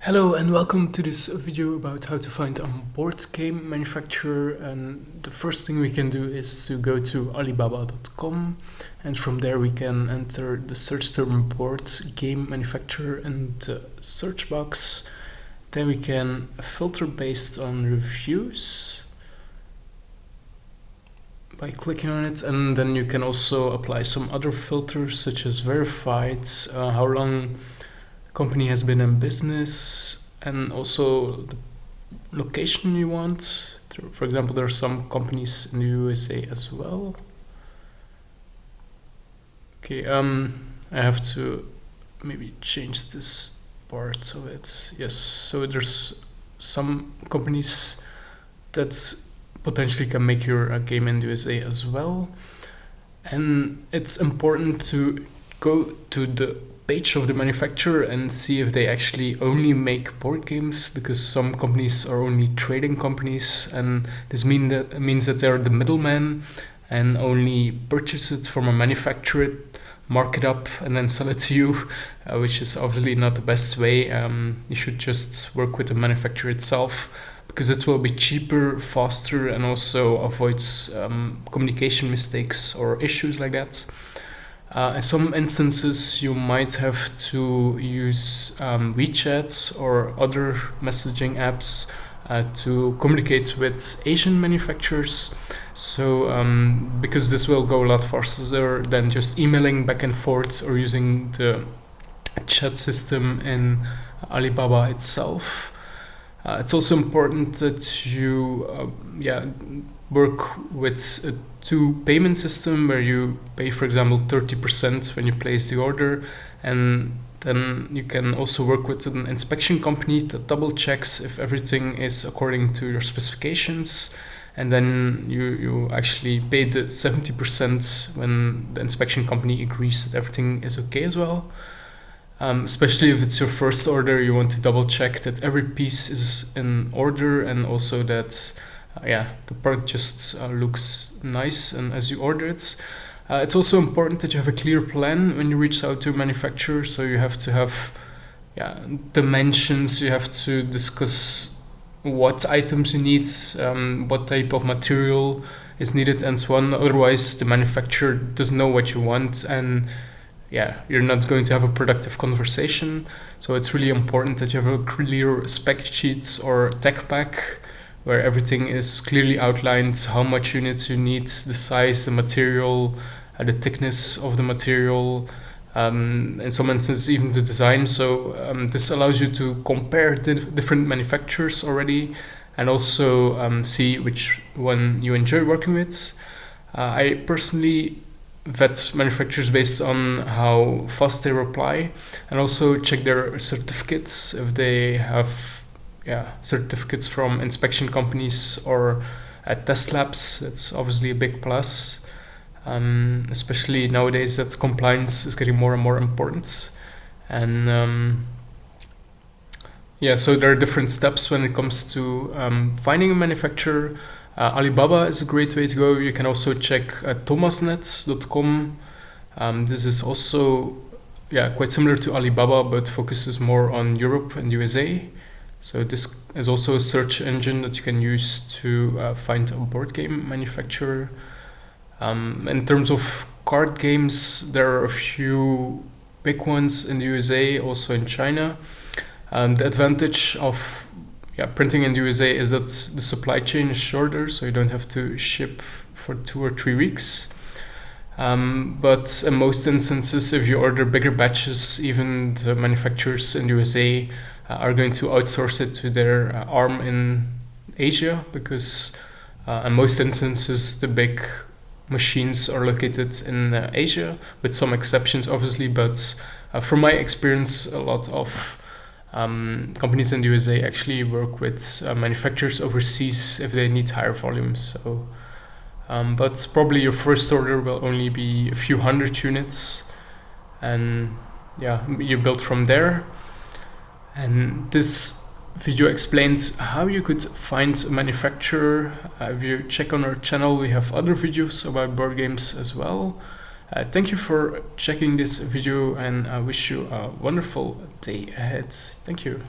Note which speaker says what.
Speaker 1: Hello and welcome to this video about how to find a board game manufacturer. And the first thing we can do is to go to Alibaba.com, and from there we can enter the search term board game manufacturer in the search box. Then we can filter based on reviews by clicking on it, and then you can also apply some other filters such as verified, how long company has been in business, and also the location you want. For example, there are some companies in the USA as well. Okay, I have to maybe change this part of it. Yes, so there's some companies that potentially can make your game in the USA as well. And it's important to go to the page of the manufacturer and see if they actually only make board games, because some companies are only trading companies, and this means that they're the middleman and only purchase it from a manufacturer, mark it up, and then sell it to you, which is obviously not the best way. You should just work with the manufacturer itself, because it will be cheaper, faster, and also avoids communication mistakes or issues like that. In some instances, you might have to use WeChat or other messaging apps to communicate with Asian manufacturers. So, because this will go a lot faster than just emailing back and forth or using the chat system in Alibaba itself. It's also important that you work with a two payment system where you pay, for example, 30% when you place the order, and then you can also work with an inspection company that double checks if everything is according to your specifications, and then you actually pay the 70% when the inspection company agrees that everything is okay as well. Especially if it's your first order, you want to double check that every piece is in order, and also that the product just looks nice and as you order it. It's also important that you have a clear plan when you reach out to a manufacturer. So you have to have dimensions, you have to discuss what items you need, what type of material is needed, and so on. Otherwise, the manufacturer doesn't know what you want, and you're not going to have a productive conversation. So it's really important that you have a clear spec sheet or tech pack where everything is clearly outlined, how much units you need, the size, the material, the thickness of the material, in some instances even the design. So this allows you to compare the different manufacturers already, and also see which one you enjoy working with. I personally vet manufacturers based on how fast they reply, and also check their certificates if they have certificates from inspection companies or test labs. That's obviously a big plus, especially nowadays that compliance is getting more and more important. And so there are different steps when it comes to finding a manufacturer. Alibaba is a great way to go. You can also check thomasnet.com. This is also quite similar to Alibaba, but focuses more on Europe and USA. So this is also a search engine that you can use to find a board game manufacturer. In terms of card games, there are a few big ones in the USA, also in China. The advantage of printing in the USA is that the supply chain is shorter, so you don't have to ship for 2 or 3 weeks. But in most instances, if you order bigger batches, even the manufacturers in the USA are going to outsource it to their arm in Asia, because in most instances the big machines are located in Asia, with some exceptions obviously. But from my experience, a lot of companies in the USA actually work with manufacturers overseas if they need higher volumes. So, but probably your first order will only be a few hundred units, and you build from there. And this video explains how you could find a manufacturer. If you check on our channel, we have other videos about board games as well. Thank you for checking this video, and I wish you a wonderful day ahead. Thank you.